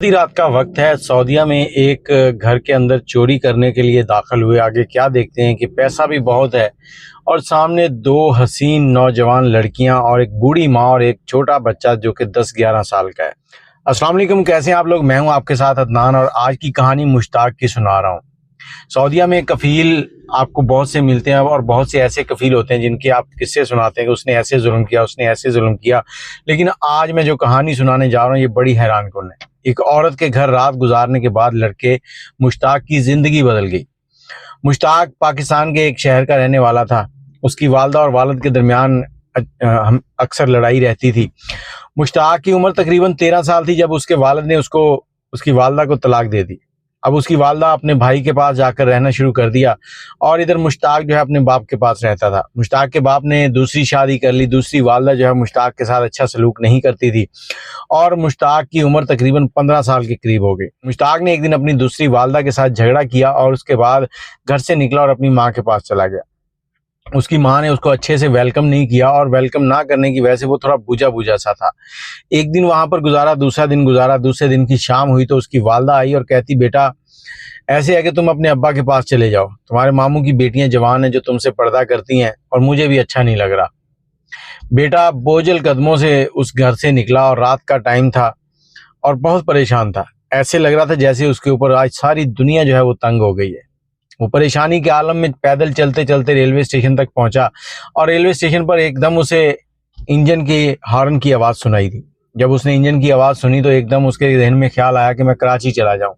آدھی رات کا وقت ہے، سعودیہ میں ایک گھر کے اندر چوری کرنے کے لیے داخل ہوئے۔ آگے کیا دیکھتے ہیں کہ پیسہ بھی بہت ہے اور سامنے دو حسین نوجوان لڑکیاں اور ایک بوڑھی ماں اور ایک چھوٹا بچہ جو کہ 10-11 سال کا ہے۔ السلام علیکم، کیسے ہیں آپ لوگ؟ میں ہوں آپ کے ساتھ عدنان اور آج کی کہانی مشتاق کی سنا رہا ہوں۔ سعودیہ میں کفیل آپ کو بہت سے ملتے ہیں اور بہت سے ایسے کفیل ہوتے ہیں جن کے آپ قصے سناتے ہیں کہ اس نے ایسے ظلم کیا، اس نے ایسے ظلم کیا، لیکن آج میں جو کہانی سنانے جا رہا ہوں یہ بڑی حیران کن ہے۔ ایک عورت کے گھر رات گزارنے کے بعد لڑکے مشتاق کی زندگی بدل گئی۔ مشتاق پاکستان کے ایک شہر کا رہنے والا تھا۔ اس کی والدہ اور والد کے درمیان اکثر لڑائی رہتی تھی۔ مشتاق کی عمر تقریباً 13 سال تھی جب اس کے والد نے اس کی والدہ کو طلاق دے دی۔ اب اس کی والدہ اپنے بھائی کے پاس جا کر رہنا شروع کر دیا اور ادھر مشتاق جو ہے اپنے باپ کے پاس رہتا تھا۔ مشتاق کے باپ نے دوسری شادی کر لی۔ دوسری والدہ جو ہے مشتاق کے ساتھ اچھا سلوک نہیں کرتی تھی اور مشتاق کی عمر تقریباً 15 سال کے قریب ہو گئی۔ مشتاق نے ایک دن اپنی دوسری والدہ کے ساتھ جھگڑا کیا اور اس کے بعد گھر سے نکلا اور اپنی ماں کے پاس چلا گیا۔ اس کی ماں نے اس کو اچھے سے ویلکم نہیں کیا اور ویلکم نہ کرنے کی وجہ سے وہ تھوڑا بوجھا بوجھا سا تھا۔ ایک دن وہاں پر گزارا، دوسرا دن گزارا، دوسرے دن کی شام ہوئی تو اس کی والدہ آئی اور کہتی، بیٹا ایسے ہے کہ تم اپنے ابا کے پاس چلے جاؤ، تمہارے ماموں کی بیٹیاں جوان ہیں جو تم سے پردہ کرتی ہیں اور مجھے بھی اچھا نہیں لگ رہا۔ بیٹا بوجھل قدموں سے اس گھر سے نکلا اور رات کا ٹائم تھا اور بہت پریشان تھا۔ ایسے لگ رہا تھا جیسے اس کے اوپر آج ساری دنیا جو ہے وہ تنگ ہو گئی ہے۔ وہ پریشانی کے عالم میں پیدل چلتے چلتے ریلوے اسٹیشن تک پہنچا اور ریلوے اسٹیشن پر ایک دم اسے انجن کی ہارن کی آواز سنائی دی۔ جب اس نے انجن کی آواز سنی تو ایک دم اس کے ذہن میں خیال آیا کہ میں کراچی چلا جاؤں۔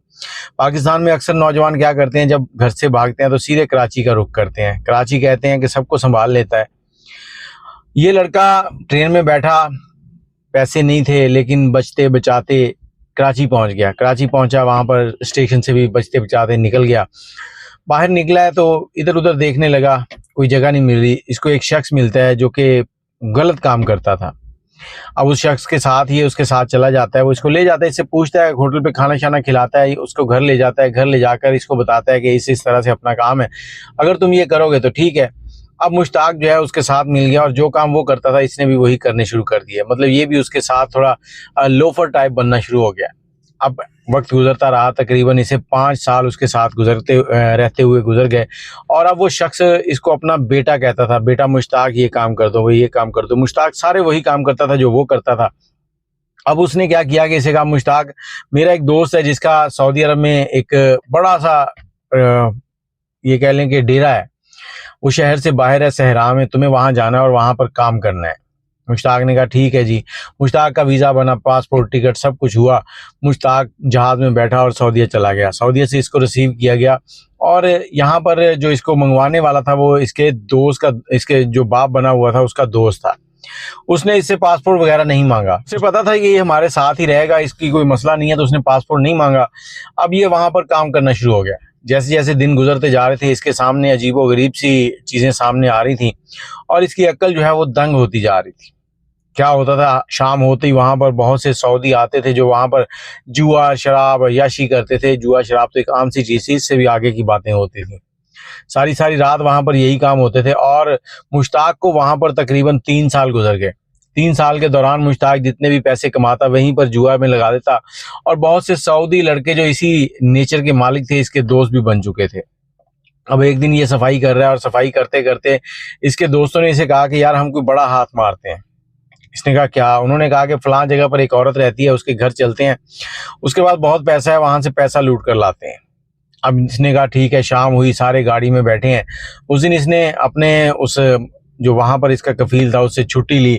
پاکستان میں اکثر نوجوان کیا کرتے ہیں، جب گھر سے بھاگتے ہیں تو سیدھے کراچی کا رخ کرتے ہیں۔ کراچی کہتے ہیں کہ سب کو سنبھال لیتا ہے۔ یہ لڑکا ٹرین میں بیٹھا، پیسے نہیں تھے لیکن بچتے بچاتے کراچی پہنچ گیا۔ کراچی پہنچا، وہاں پر اسٹیشن سے بھی بچتے بچاتے نکل گیا۔ باہر نکلا ہے تو ادھر ادھر دیکھنے لگا، کوئی جگہ نہیں مل رہی۔ اس کو ایک شخص ملتا ہے جو کہ غلط کام کرتا تھا۔ اب اس شخص کے ساتھ اس کے ساتھ چلا جاتا ہے، وہ اس کو لے جاتا ہے، اس سے پوچھتا ہے، ہوٹل پہ کھانا شانا کھلاتا ہے، اس کو گھر لے جاتا ہے۔ گھر لے جا کر اس کو بتاتا ہے کہ اس طرح سے اپنا کام ہے، اگر تم یہ کرو گے تو ٹھیک ہے۔ اب مشتاق جو ہے اس کے ساتھ مل گیا اور جو کام وہ کرتا تھا اس نے بھی وہی کرنے شروع کر دیا۔ مطلب یہ بھی اس کے ساتھ تھوڑا لوفر ٹائپ بننا شروع ہو گیا۔ اب وقت گزرتا رہا، تقریباً اسے 5 سال اس کے ساتھ رہتے ہوئے گزر گئے اور اب وہ شخص اس کو اپنا بیٹا کہتا تھا، بیٹا مشتاق یہ کام کر دو، وہ یہ کام کر دو۔ مشتاق سارے وہی کام کرتا تھا جو وہ کرتا تھا۔ اب اس نے کیا کیا کہ اسے کہا، مشتاق میرا ایک دوست ہے جس کا سعودی عرب میں ایک بڑا سا یہ کہہ لیں کہ ڈیرا ہے، وہ شہر سے باہر ہے، صحرا میں، تمہیں وہاں جانا ہے اور وہاں پر کام کرنا ہے۔ مشتاق نے کہا ٹھیک ہے جی۔ مشتاق کا ویزا بنا، پاسپورٹ، ٹکٹ سب کچھ ہوا۔ مشتاق جہاز میں بیٹھا اور سعودیہ چلا گیا۔ سعودیہ سے اس کو ریسیو کیا گیا اور یہاں پر جو اس کو منگوانے والا تھا وہ اس کے دوست کا، اس کے جو باپ بنا ہوا تھا اس کا دوست تھا۔ اس نے اس سے پاسپورٹ وغیرہ نہیں مانگا، اسے پتا تھا کہ یہ ہمارے ساتھ ہی رہے گا، اس کی کوئی مسئلہ نہیں ہے، تو اس نے پاسپورٹ نہیں مانگا۔ اب یہ وہاں پر کام کرنا شروع ہو گیا۔ جیسے جیسے دن گزرتے جا رہے تھے اس کے سامنے عجیب و غریب سی چیزیں سامنے آ رہی تھیں اور اس کی عقل جو ہے وہ دنگ ہوتی جا رہی تھی۔ کیا ہوتا تھا، شام ہوتے ہی وہاں پر بہت سے سعودی آتے تھے جو وہاں پر جوا شراب عیاشی کرتے تھے۔ جوا شراب تو ایک عام سی چیز تھی، اس سے بھی آگے کی باتیں ہوتی تھیں۔ ساری رات وہاں پر یہی کام ہوتے تھے اور مشتاق کو وہاں پر تقریباً 3 سال گزر گئے۔ 3 سال کے دوران مشتاق جتنے بھی پیسے کماتا وہیں پر جوا میں لگا دیتا اور بہت سے سعودی لڑکے جو اسی نیچر کے مالک تھے اس کے دوست بھی بن چکے تھے۔ اب ایک دن یہ صفائی کر رہا ہے اور صفائی کرتے کرتے اس کے دوستوں نے اسے کہا کہ یار ہم کوئی بڑا ہاتھ مارتے ہیں۔ اس نے کہا کیا؟ انہوں نے کہا کہ فلاں جگہ پر ایک عورت رہتی ہے، اس کے گھر چلتے ہیں، اس کے بعد بہت پیسہ ہے، وہاں سے پیسہ لوٹ کر لاتے ہیں۔ اب اس نے کہا ٹھیک ہے۔ شام ہوئی، سارے گاڑی میں بیٹھے ہیں۔ اس دن اس نے اپنے اس جو وہاں پر اس کا کفیل تھا اس سے چھٹی لی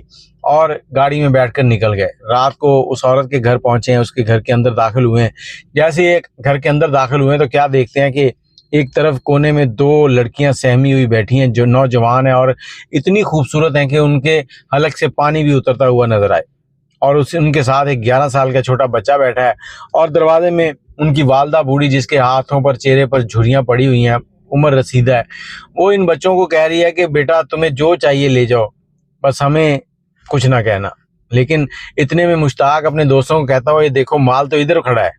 اور گاڑی میں بیٹھ کر نکل گئے۔ رات کو اس عورت کے گھر پہنچے ہیں، اس کے گھر کے اندر داخل ہوئے ہیں۔ جیسے ایک گھر کے اندر داخل ہوئے ہیں تو کیا دیکھتے ہیں کہ ایک طرف کونے میں 2 لڑکیاں سہمی ہوئی بیٹھی ہیں جو نوجوان ہیں اور اتنی خوبصورت ہیں کہ ان کے حلق سے پانی بھی اترتا ہوا نظر آئے، اور ان کے ساتھ ایک 11 سال کا چھوٹا بچہ بیٹھا ہے اور دروازے میں ان کی والدہ بوڑھی جس کے ہاتھوں پر چہرے پر جھریاں پڑی ہوئی ہیں، عمر رسیدہ ہے، وہ ان بچوں کو کہہ رہی ہے کہ بیٹا تمہیں جو چاہیے لے جاؤ، بس ہمیں کچھ نہ کہنا۔ لیکن اتنے میں مشتاق اپنے دوستوں کو کہتا ہوا، یہ دیکھو مال تو ادھر کھڑا ہے۔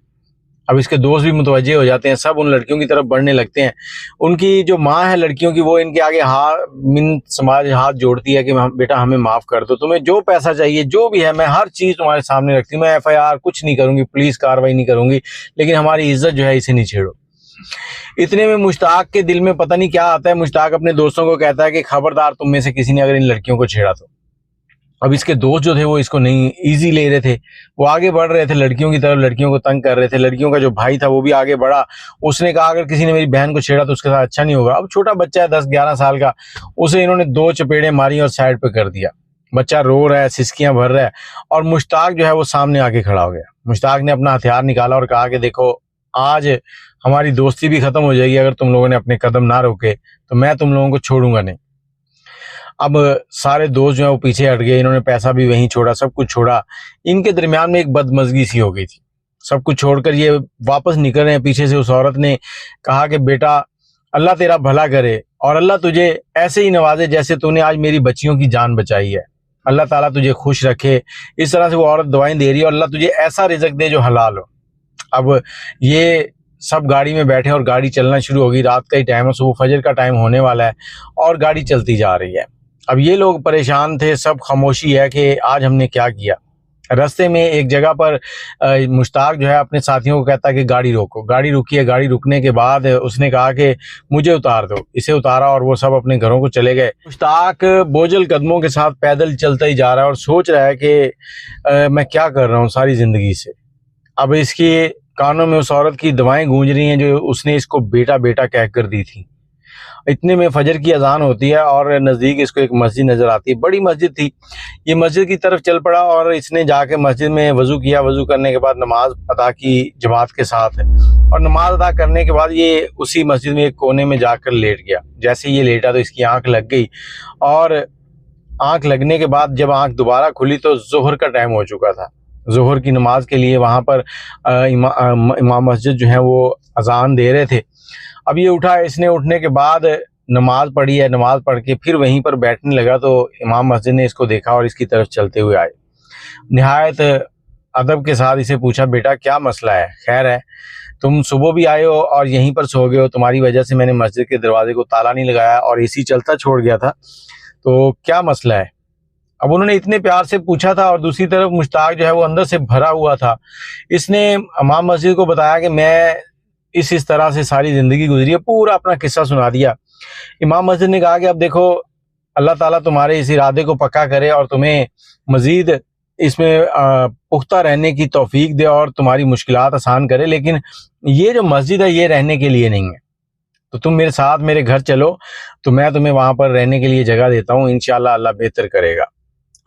اب اس کے دوست بھی متوجہ ہو جاتے ہیں, سب ان لڑکیوں کی طرف بڑھنے لگتے ہیں. ان کی جو ماں ہے لڑکیوں کی, وہ ان کے آگے سماج ہاتھ جوڑتی ہے کہ بیٹا ہمیں معاف کر دو, تمہیں جو پیسہ چاہیے جو بھی ہے میں ہر چیز تمہارے سامنے رکھتی ہوں, میں FIR کچھ نہیں کروں گی, پولیس کاروائی نہیں کروں گی, لیکن ہماری عزت جو ہے اسے نہیں چھیڑو. اتنے میں مشتاق کے دل میں پتہ نہیں کیا آتا ہے, مشتاق اپنے دوستوں کو کہتا ہے کہ خبردار تم میں سے کسی نے اگر ان لڑکیوں کو چھیڑا تو. اب اس کے دوست جو تھے وہ اس کو نہیں ایزی لے رہے تھے, وہ آگے بڑھ رہے تھے لڑکیوں کی طرف, لڑکیوں کو تنگ کر رہے تھے. لڑکیوں کا جو بھائی تھا وہ بھی آگے بڑھا, اس نے کہا اگر کسی نے میری بہن کو چھیڑا تو اس کے ساتھ اچھا نہیں ہوگا. اب چھوٹا بچہ ہے 10-11 سال کا, اسے انہوں نے 2 چپیڑیں ماری اور سائڈ پہ کر دیا. بچہ رو رہا ہے, سسکیاں بھر رہا ہے, اور مشتاق جو ہے وہ سامنے آ کے کھڑا ہو گیا. مشتاق نے اپنا ہتھیار نکالا اور کہا کہ دیکھو آج ہماری دوستی بھی ختم ہو جائے گی, اگر تم لوگوں نے اپنے قدم نہ روکے تو میں تم لوگوں کو چھوڑوں گا نہیں. اب سارے دوست جو ہیں وہ پیچھے ہٹ گئے, انہوں نے پیسہ بھی وہیں چھوڑا, سب کچھ چھوڑا. ان کے درمیان میں ایک بدمزگی سی ہو گئی تھی. سب کچھ چھوڑ کر یہ واپس نکل رہے ہیں, پیچھے سے اس عورت نے کہا کہ بیٹا اللہ تیرا بھلا کرے اور اللہ تجھے ایسے ہی نوازے جیسے تو نے آج میری بچیوں کی جان بچائی ہے, اللہ تعالیٰ تجھے خوش رکھے. اس طرح سے وہ عورت دعائیں دے رہی ہے, اور اللہ تجھے ایسا رزق دے جو حلال ہو. اب یہ سب گاڑی میں بیٹھے اور گاڑی چلنا شروع ہوگی. رات کا ہی ٹائم ہے, صبح فجر کا ٹائم ہونے والا ہے, اور گاڑی چلتی جا رہی ہے. اب یہ لوگ پریشان تھے, سب خاموشی ہے کہ آج ہم نے کیا کیا. رستے میں ایک جگہ پر مشتاق جو ہے اپنے ساتھیوں کو کہتا ہے کہ گاڑی روکو. گاڑی روکی ہے. گاڑی رکنے کے بعد اس نے کہا کہ مجھے اتار دو. اسے اتارا اور وہ سب اپنے گھروں کو چلے گئے. مشتاق بوجھل قدموں کے ساتھ پیدل چلتا ہی جا رہا ہے اور سوچ رہا ہے کہ میں کیا کر رہا ہوں ساری زندگی سے. اب اس کی کانوں میں اس عورت کی دعائیں گونج رہی ہیں جو اس نے اس کو بیٹا بیٹا کہہ کر دی تھی. اتنے میں فجر کی اذان ہوتی ہے اور نزدیک اس کو ایک مسجد نظر آتی ہے. بڑی مسجد تھی. یہ مسجد کی طرف چل پڑا اور اس نے جا کے مسجد میں وضو کیا. وضو کرنے کے بعد نماز ادا کی جماعت کے ساتھ, اور نماز ادا کرنے کے بعد یہ اسی مسجد میں ایک کونے میں جا کر لیٹ گیا. جیسے یہ لیٹا تو اس کی آنکھ لگ گئی, اور آنکھ لگنے کے بعد جب آنکھ دوبارہ کھلی تو ظہر کا ٹائم ہو چکا تھا. ظہر کی نماز کے لیے وہاں پر امام مسجد جو ہیں وہ اذان دے رہے تھے. اب یہ اٹھا, اس نے اٹھنے کے بعد نماز پڑھی ہے. نماز پڑھ کے پھر وہیں پر بیٹھنے لگا تو امام مسجد نے اس کو دیکھا اور اس کی طرف چلتے ہوئے آئے. نہایت ادب کے ساتھ اسے پوچھا بیٹا کیا مسئلہ ہے, خیر ہے, تم صبح بھی آئے ہو اور یہیں پر سو گئے ہو, تمہاری وجہ سے میں نے مسجد کے دروازے کو تالا نہیں لگایا اور AC چلتا چھوڑ گیا تھا, تو کیا مسئلہ ہے. اب انہوں نے اتنے پیار سے پوچھا تھا, اور دوسری طرف مشتاق جو ہے وہ اندر سے بھرا ہوا تھا. اس نے امام مسجد کو بتایا کہ میں اس طرح سے ساری زندگی گزری ہے, پورا اپنا قصہ سنا دیا. امام مسجد نے کہا کہ اب دیکھو اللہ تعالیٰ تمہارے اس ارادے کو پکا کرے اور تمہیں مزید اس میں پختہ رہنے کی توفیق دے اور تمہاری مشکلات آسان کرے, لیکن یہ جو مسجد ہے یہ رہنے کے لیے نہیں ہے, تو تم میرے ساتھ میرے گھر چلو, تو میں تمہیں وہاں پر رہنے کے لیے جگہ دیتا ہوں, انشاءاللہ اللہ بہتر کرے گا.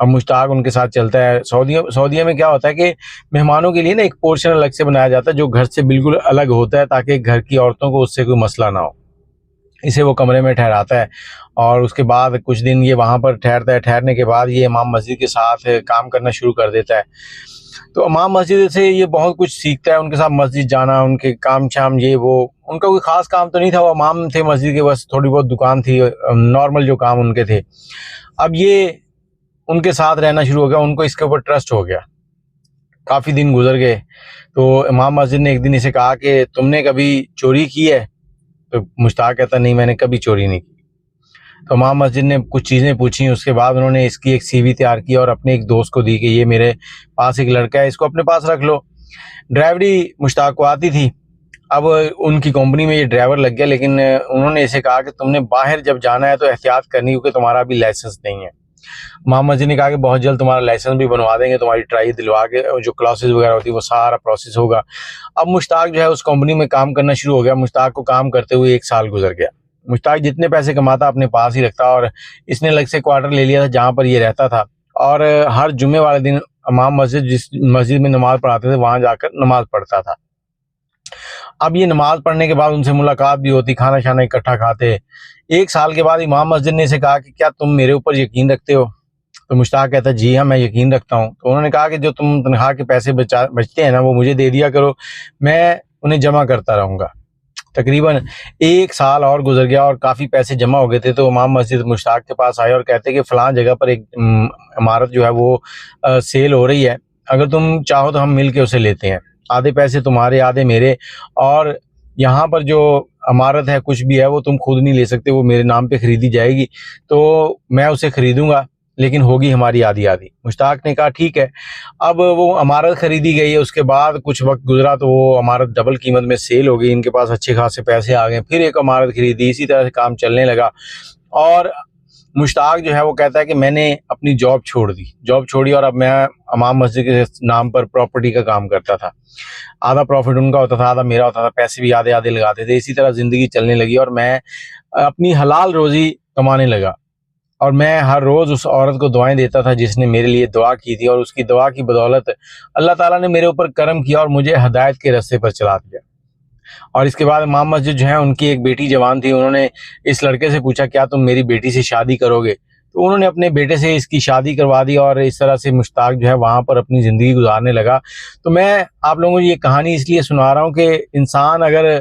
اب مشتاق ان کے ساتھ چلتا ہے. سعودیہ میں کیا ہوتا ہے کہ مہمانوں کے لیے نا ایک پورشن الگ سے بنایا جاتا ہے جو گھر سے بالکل الگ ہوتا ہے, تاکہ گھر کی عورتوں کو اس سے کوئی مسئلہ نہ ہو. اسے وہ کمرے میں ٹھہراتا ہے, اور اس کے بعد کچھ دن یہ وہاں پر ٹھہرتا ہے. ٹھہرنے کے بعد یہ امام مسجد کے ساتھ کام کرنا شروع کر دیتا ہے. تو امام مسجد سے یہ بہت کچھ سیکھتا ہے, ان کے ساتھ مسجد جانا, ان کے کام شام, یہ وہ. ان کا کوئی خاص کام تو نہیں تھا, وہ امام تھے مسجد کے, بس تھوڑی بہت دکان تھی, نارمل جو کام ان کے تھے. اب یہ ان کے ساتھ رہنا شروع ہو گیا, ان کو اس کے اوپر ٹرسٹ ہو گیا. کافی دن گزر گئے تو امام مسجد نے ایک دن اسے کہا کہ تم نے کبھی چوری کی ہے؟ تو مشتاق کہتا نہیں میں نے کبھی چوری نہیں کی. تو امام مسجد نے کچھ چیزیں پوچھی, اس کے بعد انہوں نے اس کی ایک CV تیار کی اور اپنے ایک دوست کو دی کہ یہ میرے پاس ایک لڑکا ہے, اس کو اپنے پاس رکھ لو. ڈرائیوری مشتاق کو آتی تھی. اب ان کی کمپنی میں یہ ڈرائیور لگ گیا, لیکن انہوں نے اسے کہا کہ تم نے باہر جب جانا ہے تو احتیاط کرنی, کیونکہ تمہارا ابھی لائسنس نہیں ہے. امام مسجد نے کہا کہ بہت جلد تمہارا لائسنس بھی بنوا دیں گے, تمہاری ٹرائی دلوا کے, جو کلاسز وغیرہ ہوتی ہے وہ سارا پروسیس ہوگا. اب مشتاق جو ہے اس کمپنی میں کام کرنا شروع ہو گیا. مشتاق کو کام کرتے ہوئے 1 سال گزر گیا. مشتاق جتنے پیسے کماتا اپنے پاس ہی رکھتا, اور اس نے الگ سے کوارٹر لے لیا تھا جہاں پر یہ رہتا تھا, اور ہر جمعے والے دن امام مسجد جس مسجد میں نماز پڑھاتے تھے وہاں جا کر نماز پڑھتا تھا. اب یہ نماز پڑھنے کے بعد ان سے ملاقات بھی ہوتی, کھانا شانا اکٹھا کھاتے. 1 سال کے بعد امام مسجد نے اسے کہا کہ کیا تم میرے اوپر یقین رکھتے ہو؟ تو مشتاق کہتا ہے جی ہاں میں یقین رکھتا ہوں. تو انہوں نے کہا کہ جو تم تنخواہ کے پیسے بچتے ہیں نا وہ مجھے دے دیا کرو, میں انہیں جمع کرتا رہوں گا. تقریباً 1 سال اور گزر گیا اور کافی پیسے جمع ہو گئے تھے. تو امام مسجد مشتاق کے پاس آئے اور کہتے کہ فلاں جگہ پر ایک عمارت جو ہے وہ سیل ہو رہی ہے, اگر تم چاہو تو ہم مل کے اسے لیتے ہیں. آدھے پیسے تمہارے آدھے میرے، اور یہاں پر جو عمارت ہے کچھ بھی ہے وہ تم خود نہیں لے سکتے، وہ میرے نام پہ خریدی جائے گی، تو میں اسے خریدوں گا لیکن ہوگی ہماری آدھی آدھی۔ مشتاق نے کہا ٹھیک ہے۔ اب وہ عمارت خریدی گئی ہے، اس کے بعد کچھ وقت گزرا تو وہ عمارت ڈبل قیمت میں سیل ہو گئی، ان کے پاس اچھے خاصے پیسے آ گئے، پھر ایک عمارت خریدی، اسی طرح سے کام چلنے لگا۔ اور مشتاق جو ہے وہ کہتا ہے کہ میں نے اپنی جاب چھوڑی اور اب میں امام مسجد کے نام پر پراپرٹی کا کام کرتا تھا، آدھا پروفٹ ان کا ہوتا تھا آدھا میرا ہوتا تھا، پیسے بھی آدھے آدھے لگاتے تھے، اسی طرح زندگی چلنے لگی اور میں اپنی حلال روزی کمانے لگا، اور میں ہر روز اس عورت کو دعائیں دیتا تھا جس نے میرے لیے دعا کی تھی، اور اس کی دعا کی بدولت اللہ تعالیٰ نے میرے اوپر کرم کیا اور مجھے ہدایت کے راستے پر چلا دیا۔ اور اس کے بعد امام مسجد جو ہے ان کی ایک بیٹی جوان تھی، انہوں نے اس لڑکے سے پوچھا کیا تم میری بیٹی سے شادی کرو گے؟ تو انہوں نے اپنے بیٹے سے اس کی شادی کروا دی، اور اس طرح سے مشتاق جو ہے وہاں پر اپنی زندگی گزارنے لگا۔ تو میں آپ لوگوں کو یہ کہانی اس لیے سنا رہا ہوں کہ انسان اگر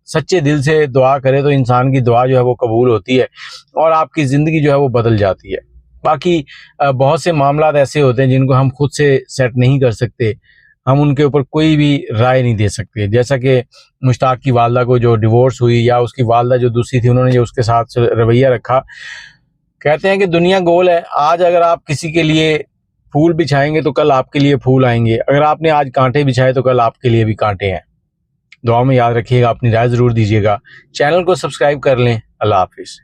سچے دل سے دعا کرے تو انسان کی دعا جو ہے وہ قبول ہوتی ہے اور آپ کی زندگی جو ہے وہ بدل جاتی ہے۔ باقی بہت سے معاملات ایسے ہوتے ہیں جن کو ہم خود سے سیٹ نہیں کر سکتے، ہم ان کے اوپر کوئی بھی رائے نہیں دے سکتے، جیسا کہ مشتاق کی والدہ کو جو ڈیورس ہوئی، یا اس کی والدہ جو دوسری تھی انہوں نے جو اس کے ساتھ رویہ رکھا۔ کہتے ہیں کہ دنیا گول ہے، آج اگر آپ کسی کے لیے پھول بچھائیں گے تو کل آپ کے لیے پھول آئیں گے، اگر آپ نے آج کانٹے بچھائے تو کل آپ کے لیے بھی کانٹے ہیں۔ دعا میں یاد رکھیے گا، اپنی رائے ضرور دیجیے گا، چینل کو سبسکرائب کر لیں۔ اللہ حافظ۔